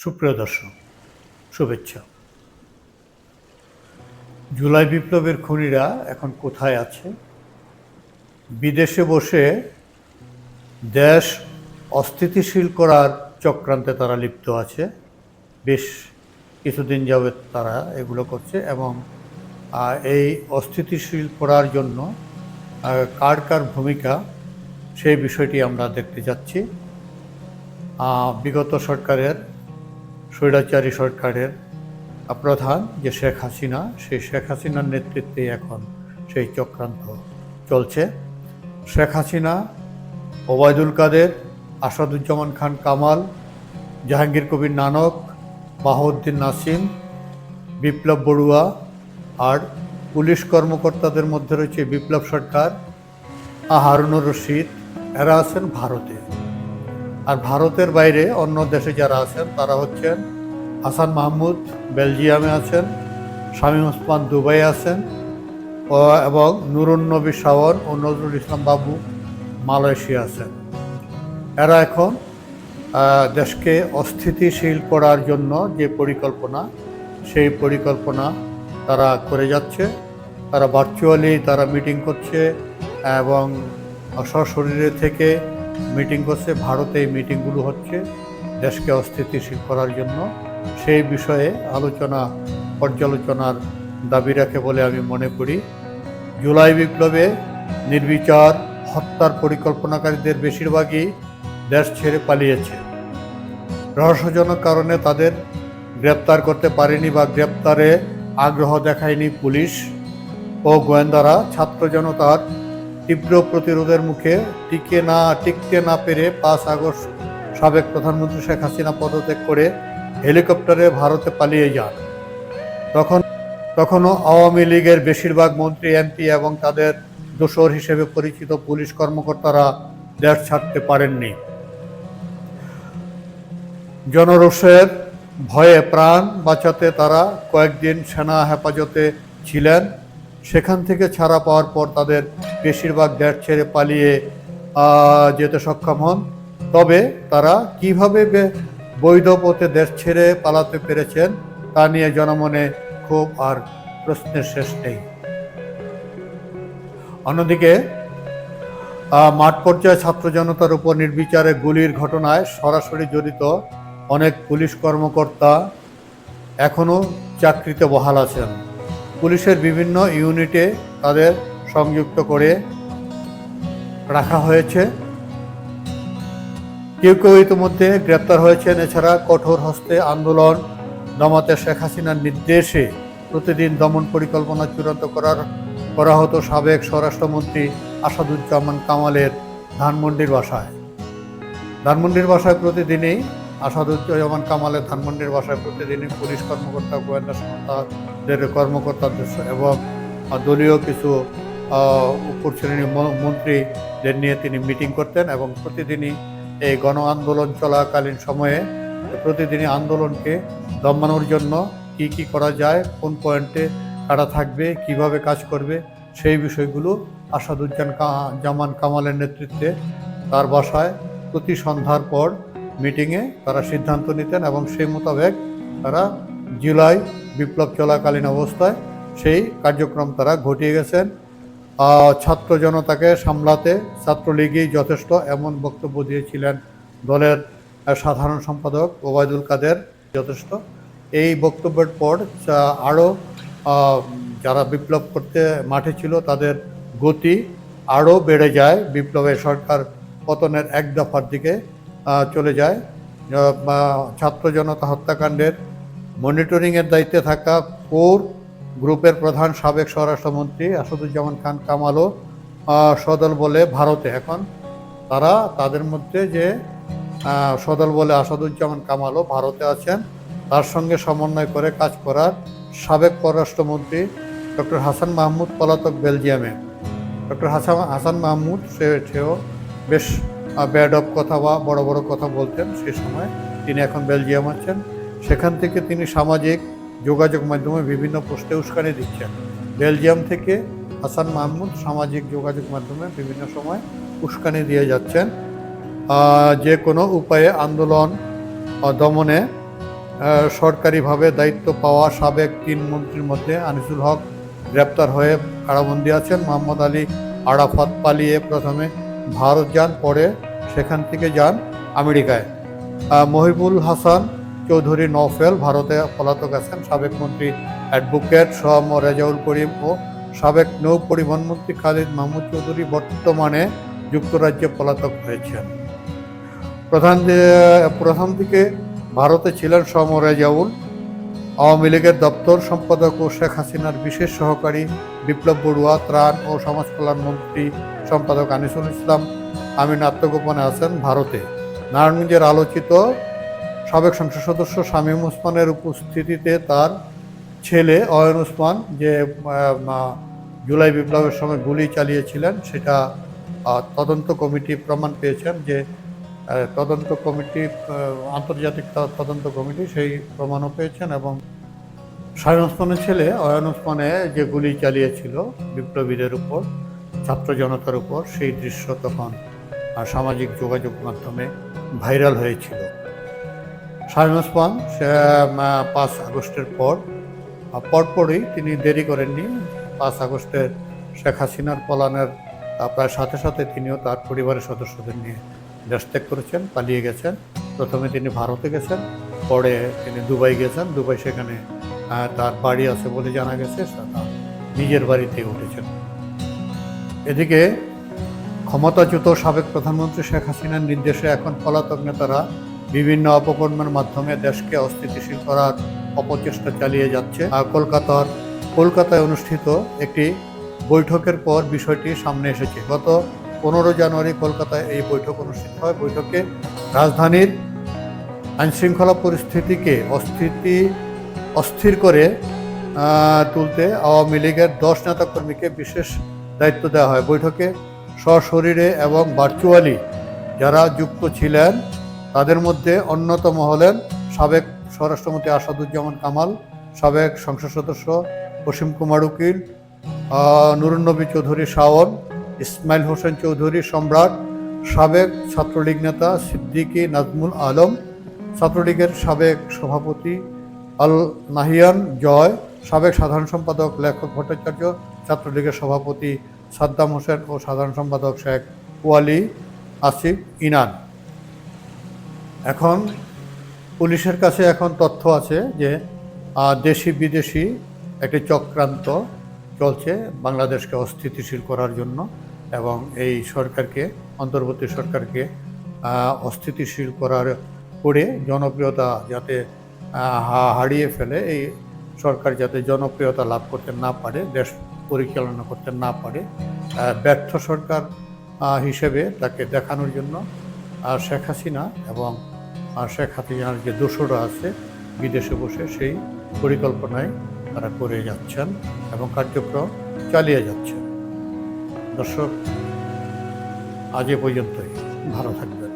সুপ্রিয় দর্শক, শুভেচ্ছা। জুলাই বিপ্লবের খুনিরা এখন কোথায় আছে? বিদেশে বসে দেশ অস্থিতিশীল করার চক্রান্তে তারা লিপ্ত আছে। বেশ কিছুদিন যাবৎ তারা এগুলো করছে এবং এই অস্থিতিশীল করার জন্য কার কার ভূমিকা সেই বিষয়টি আমরা দেখতে যাচ্ছি। বিগত সরকারের, স্বৈরাচারী সরকারের প্রধান যে শেখ হাসিনা, সেই শেখ হাসিনার নেতৃত্বে এখন সেই চক্রান্ত চলছে। শেখ হাসিনা, ওবায়দুল কাদের, আসাদুজ্জামান খান কামাল, জাহাঙ্গীর কবির নানক, বাহাউদ্দিন নাসিম, বিপ্লব বড়ুয়া আর পুলিশ কর্মকর্তাদের মধ্যে রয়েছে বিপ্লব সরকার, হারুনুর রশিদ। এরা আছেন ভারতে। আর ভারতের বাইরে অন্য দেশে যারা আছেন তারা হচ্ছেন হাসান মাহমুদ বেলজিয়ামে আছেন, শামীম ওসমান দুবাই আছেন এবং নুরুন নবী শাওন ও নজরুল ইসলাম বাবু মালয়েশিয়া আছেন। এরা এখন দেশকে অস্থিতিশীল করার জন্য যে পরিকল্পনা, সেই পরিকল্পনা তারা করে যাচ্ছে। তারা ভার্চুয়ালি তারা মিটিং করছে এবং সশরীরে থেকে মিটিং করছে। ভারতে এই মিটিংগুলো হচ্ছে দেশকে অস্থিতিশীল করার জন্য। সেই বিষয়ে পর্যালোচনার দাবি রাখে বলে আমি মনে করি। জুলাই বিপ্লবে নির্বিচার হত্যার পরিকল্পনাকারীদের বেশিরভাগই দেশ ছেড়ে পালিয়েছে। রহস্যজনক কারণে তাদের গ্রেপ্তার করতে পারেনি বা গ্রেপ্তারে আগ্রহ দেখায়নি পুলিশ ও গোয়েন্দারা। ছাত্র জনতার তীব্র প্রতিরোধের মুখে টিকতে না পেরে 5 আগস্ট সাবেক প্রধানমন্ত্রী শেখ হাসিনা পদত্যাগ করে হেলিকপ্টারে ভারতে পালিয়ে যান। তখনও আওয়ামী লীগের বেশিরভাগ মন্ত্রী, এমপি এবং তাদের দোসর হিসেবে পরিচিত পুলিশ কর্মকর্তারা দেশ ছাড়তে পারেননি। জনরোষের ভয়ে প্রাণ বাঁচাতে তারা কয়েকদিন সেনা হেফাজতে ছিলেন। সেখান থেকে ছাড়া পাওয়ার পর তাদের বেশিরভাগ দেশ ছেড়ে পালিয়ে যেতে সক্ষম হন। তবে তারা কিভাবে বৈধ পথে দেশ ছেড়ে পালাতে পেরেছেন তা নিয়ে জনমনে ক্ষোভ আর প্রশ্নের শেষ নেই। অন্যদিকে মাঠ পর্যায়ে ছাত্র জনতার উপর নির্বিচারে গুলির ঘটনায় সরাসরি জড়িত অনেক পুলিশ কর্মকর্তা এখনও চাকরিতে বহাল আছেন। পুলিশের বিভিন্ন ইউনিটে তাদের সংযুক্ত করে রাখা হয়েছে। কেউ কেউ ইতিমধ্যে গ্রেপ্তার হয়েছেন। এছাড়া কঠোর হস্তে আন্দোলন দমাতে শেখ হাসিনার নির্দেশে প্রতিদিন দমন পরিকল্পনা চূড়ান্ত করা হতো সাবেক স্বরাষ্ট্রমন্ত্রী আসাদুজ্জামান কামালের ধানমন্ডির বাসায় প্রতিদিনই আসাদুজ্জামান কামালের ধানমন্ডির বাসায় প্রতিদিনই পুলিশ কর্মকর্তা, গোয়েন্দা সংস্থাদের কর্মকর্তাদের এবং দলীয় কিছু উপর শ্রেণীর মন্ত্রীদের নিয়ে তিনি মিটিং করতেন এবং প্রতিদিনই এই গণ আন্দোলন চলাকালীন সময়ে প্রতিদিনই আন্দোলনকে দমানোর জন্য কি করা যায়, কোন পয়েন্টে কারা থাকবে, কিভাবে কাজ করবে, সেই বিষয়গুলো আসাদুজ্জামান কামালের নেতৃত্বে তার বাসায় প্রতি সন্ধ্যার পর মিটিংয়ে তারা সিদ্ধান্ত নিতেন এবং সেই মোতাবেক তারা জুলাই বিপ্লব চলাকালীন অবস্থায় সেই কার্যক্রম তারা ঘটিয়ে গেছেন। ছাত্র জনতাকে সামলাতে ছাত্রলীগই যথেষ্ট, এমন বক্তব্য দিয়েছিলেন দলের সাধারণ সম্পাদক ওবায়দুল কাদের। যথেষ্ট এই বক্তব্যের পর আরও যারা বিপ্লব করতে মাঠে ছিল তাদের গতি আরও বেড়ে যায়। বিপ্লবের সরকার পতনের এক দফার দিকে চলে যায়। ছাত্র জনতা হত্যাকাণ্ডের মনিটরিংয়ের দায়িত্বে থাকা কোর গ্রুপের প্রধান সাবেক স্বরাষ্ট্রমন্ত্রী আসাদুজ্জামান খান কামালও সদল বলে ভারতে। এখন তাদের মধ্যে যে সদল বলে আসাদুজ্জামান কামালও ভারতে আছেন। তার সঙ্গে সমন্বয় করে কাজ করার সাবেক পররাষ্ট্রমন্ত্রী ডক্টর হাসান মাহমুদ পলাতক বেলজিয়ামে। ডক্টর হাসান মাহমুদ সেও বেশ ব্যাডব কথা বা বড় বড় কথা বলতেন সে সময়। তিনি এখন বেলজিয়াম আছেন। সেখান থেকে তিনি সামাজিক যোগাযোগ মাধ্যমে বিভিন্ন পোস্টে উস্কানি দিচ্ছেন। বেলজিয়াম থেকে হাসান মাহমুদ সামাজিক যোগাযোগ মাধ্যমে বিভিন্ন সময় উস্কানি দিয়ে যাচ্ছেন যে কোনো উপায়ে আন্দোলন দমনে সরকারিভাবে দায়িত্ব পাওয়া সাবেক 3 মন্ত্রীর মধ্যে আনিসুল হক গ্রেপ্তার হয়ে কারাবন্দী আছেন। মোহাম্মদ আলী আরাফাত পালিয়ে প্রথমে ভারত যান, পরে সেখান থেকে যান আমেরিকায়। মহিবুল হাসান চৌধুরী নওফেল ভারতে পলাতক আছেন। সাবেক মন্ত্রী অ্যাডভোকেট সোম রেজাউল করিম ও সাবেক নৌ পরিবহন মন্ত্রী খালিদ মাহমুদ চৌধুরী বর্তমানে যুক্তরাজ্যে পলাতক হয়েছেন। প্রথম দিকে ভারতে ছিলেন সোম রেজাউল, আওয়ামী লীগের দপ্তর সম্পাদক ও শেখ হাসিনার বিশেষ সহকারী বিপ্লব বড়ুয়া, ত্রাণ ও সমাজ কল্যাণ মন্ত্রী সম্পাদক আনিসুল ইসলাম আমিন আত্মগোপনে আছেন ভারতে। নারায়ণগঞ্জের আলোচিত সাবেক সংসদ সদস্য শামীম ওসমানের উপস্থিতিতে তার ছেলে অয়ন ওসমান যে জুলাই বিপ্লবের সময় গুলি চালিয়েছিলেন, সেটা তদন্ত কমিটি প্রমাণ পেয়েছেন যে তদন্ত কমিটি, আন্তর্জাতিক তদন্ত কমিটি সেই প্রমাণও পেয়েছেন। এবং শামীম ওসমানের ছেলে অয়ন ওসমানে যে গুলি চালিয়েছিল বিপ্লবীদের উপর, ছাত্র জনতার উপর, সেই দৃশ্য তখন সামাজিক যোগাযোগ মাধ্যমে ভাইরাল হয়েছিল। শামীম ওসমান 5 আগস্টের পরপরই তিনি দেরি করেননি। 5 আগস্টের শেখ হাসিনার পলায়নের প্রায় সাথে সাথে তিনিও তার পরিবারের সদস্যদের নিয়ে দেশ ত্যাগ করেছেন, পালিয়ে গেছেন। প্রথমে তিনি ভারতে গেছেন, পরে তিনি দুবাই গেছেন। দুবাই সেখানে তার বাড়ি আছে বলে জানা গেছে, নিজের বাড়িতেই উঠেছেন। এদিকে ক্ষমতাচ্যুত সাবেক প্রধানমন্ত্রী শেখ হাসিনার নির্দেশে এখন পলাতক নেতারা বিভিন্ন অপকর্মের মাধ্যমে দেশকে অস্থিতিশীল করার অপচেষ্টা চালিয়ে যাচ্ছে। কলকাতায় অনুষ্ঠিত একটি বৈঠকের পর বিষয়টি সামনে এসেছে। গত 15 জানুয়ারি কলকাতায় এই বৈঠক অনুষ্ঠিত হয়। বৈঠকে রাজধানীর আইনশৃঙ্খলা পরিস্থিতিকে অস্থির করে তুলতে আওয়ামী লীগের 10 নেতাকর্মীকে বিশেষ দায়িত্ব দেওয়া হয়। বৈঠকে সশরীরে এবং ভার্চুয়ালি যারা যুক্ত ছিলেন তাদের মধ্যে অন্যতম হলেন সাবেক স্বরাষ্ট্রমন্ত্রী আসাদুজ্জামান কামাল, সাবেক সংসদ সদস্য অসীম কুমার উকিল, নুরুন্নবী চৌধুরী শাওন, ইসমাইল হোসেন চৌধুরী সম্রাট, সাবেক ছাত্রলীগ নেতা সিদ্দিকী নাজমুল আলম, ছাত্রলীগের সাবেক সভাপতি আল নাহিয়ান জয়, সাবেক সাধারণ সম্পাদক লেখক ভট্টাচার্য, ছাত্রলীগের সভাপতি সাদ্দাম হোসেন ও সাধারণ সম্পাদক শেখ ওয়ালি আসিফ ইনান। এখন পুলিশের কাছে এখন তথ্য আছে যে দেশি বিদেশি একটি চক্রান্ত চলছে বাংলাদেশকে অস্থিতিশীল করার জন্য, এবং এই সরকারকে, অন্তর্বর্তী সরকারকে অস্থিতিশীল করে জনপ্রিয়তা যাতে হারিয়ে ফেলে, এই সরকার যাতে জনপ্রিয়তা লাভ করতে না পারে, দেশ পরিচালনা করতে না পারে, ব্যর্থ সরকার হিসেবে তাকে দেখানোর জন্য শেখ হাসিনা এবং শেখ হাসিনার যে দোসররা আছে বিদেশে বসে সেই পরিকল্পনায় তারা করে যাচ্ছেন এবং কার্যক্রম চালিয়ে যাচ্ছেন। দর্শক, আজ এ পর্যন্তই। ভালো থাকবেন।